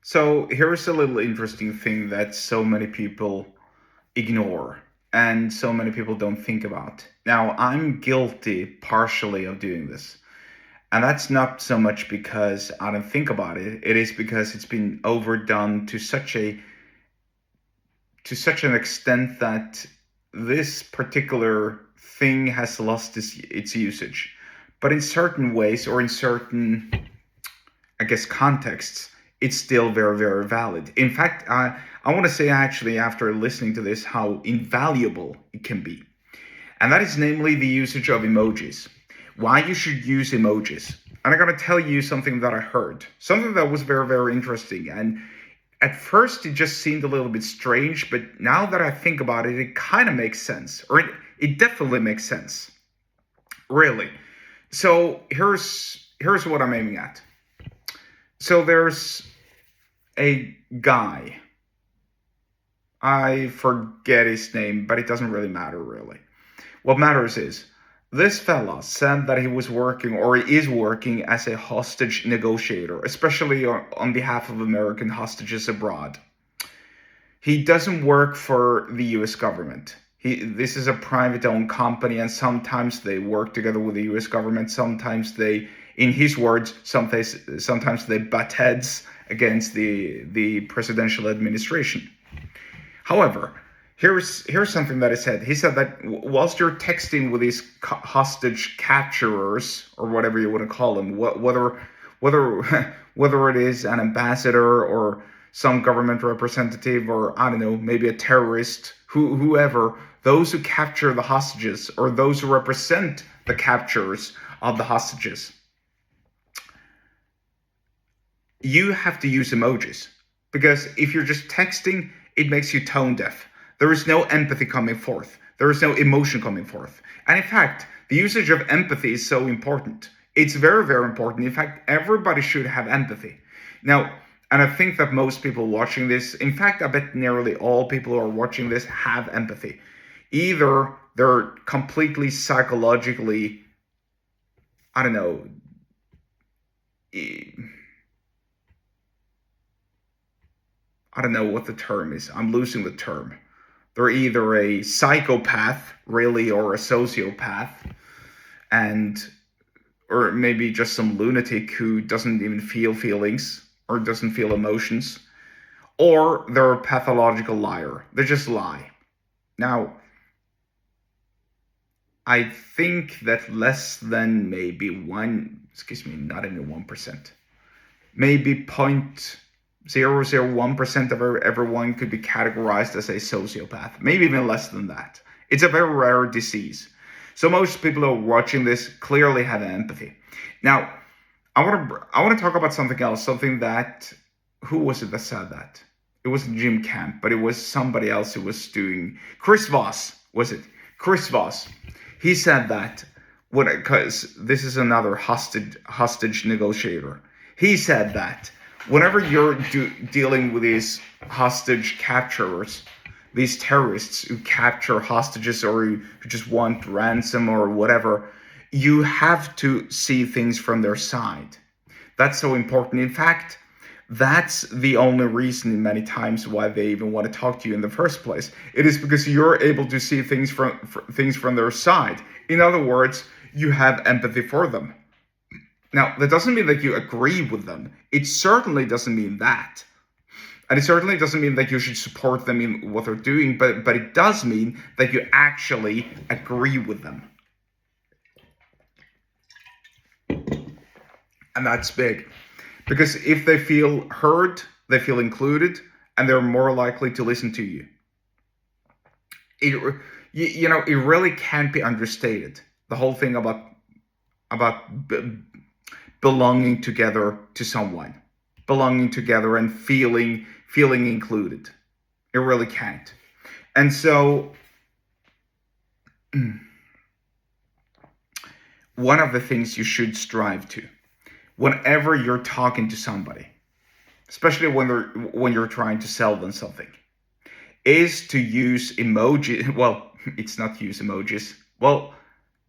So here's a little interesting thing that so many people ignore and so many people don't think about. Now, I'm guilty partially of doing this. And that's not so much because I don't think about it. It is because it's been overdone to such an extent that this particular thing has lost its usage. But in certain ways or in certain, I guess, contexts, it's still very, very valid. In fact, I want to say actually, after listening to this, how invaluable it can be. And that is namely the usage of emojis. Why you should use emojis. And I'm going to tell you something that I heard, something that was very, very interesting. And at first, it just seemed a little bit strange, but now that I think about it, it kind of makes sense, or it definitely makes sense, really. So here's what I'm aiming at. So there's a guy. I forget his name, but it doesn't really matter, really. What matters is this fella said that he was working or he is working as a hostage negotiator, especially on behalf of American hostages abroad. He doesn't work for the US government. This is a private owned company, and sometimes they work together with the US government. Sometimes they, in his words, sometimes they butt heads against the presidential administration. However, here's something that he said. He said that whilst you're texting with these hostage capturers, or whatever you want to call them, whether whether it is an ambassador or some government representative, or I don't know, maybe a terrorist, whoever, those who capture the hostages or those who represent the captures of the hostages, you have to use emojis, because if you're just texting, it makes you tone deaf. There is no empathy coming forth. There is no emotion coming forth. And in fact, the usage of empathy is so important. It's very, very important. In fact, everybody should have empathy. Now, and I think that most people watching this, in fact, I bet nearly all people who are watching this have empathy. Either they're completely psychologically, I don't know, I don't know what the term is. I'm losing the term. They're either a psychopath, really, or a sociopath, and or maybe just some lunatic who doesn't even feel feelings or doesn't feel emotions, or they're a pathological liar. They just lie. Now, I think that less than maybe not even 1%, maybe 0.001% of everyone could be categorized as a sociopath, maybe even less than that. It's a very rare disease. So most people who are watching this clearly have empathy. Now, I want to talk about something else, something that, who was it that said that? It wasn't Jim Camp, but it was somebody else who was doing, Chris Voss, was it? Chris Voss. He said that, because this is another hostage negotiator. He said that whenever you're dealing with these hostage capturers, these terrorists who capture hostages or who just want ransom or whatever, you have to see things from their side. That's so important. In fact, that's the only reason many times why they even want to talk to you in the first place. It is because you're able to see things from their side. In other words, you have empathy for them. Now, that doesn't mean that you agree with them. It certainly doesn't mean that. And it certainly doesn't mean that you should support them in what they're doing, but it does mean that you actually agree with them. And that's big. Because if they feel heard, they feel included, and they're more likely to listen to you. It really can't be understated. The whole thing about belonging together to someone, belonging together and feeling included. It really can't. And so one of the things you should strive to, whenever you're talking to somebody, especially when you're trying to sell them something, is to use emoji. Well, it's not use emojis. Well,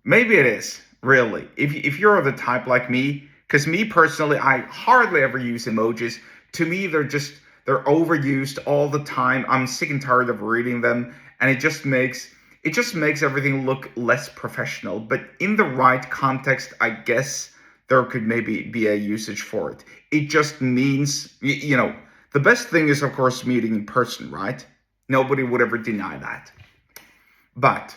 maybe it is, really. If you're the type like me, because me personally, I hardly ever use emojis, To me, they're overused all the time. I'm sick and tired of reading them, and it just makes everything look less professional. But in the right context, I guess there could maybe be a usage for it. It just means, the best thing is, of course, meeting in person, right? Nobody would ever deny that. But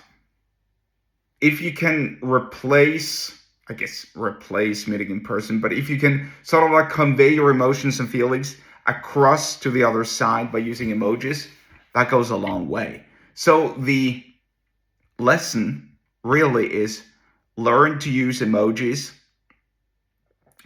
if you can replace meeting in person, but if you can sort of like convey your emotions and feelings across to the other side by using emojis, that goes a long way. So the lesson really is learn to use emojis,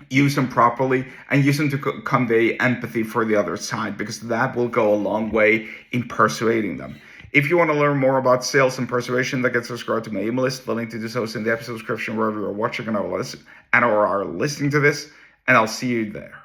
use them properly, and use them to convey empathy for the other side, because that will go a long way in persuading them. If you want to learn more about sales and persuasion, then get subscribed to my email list. The link to do so is in the episode description wherever you're watching or are listening to this, and I'll see you there.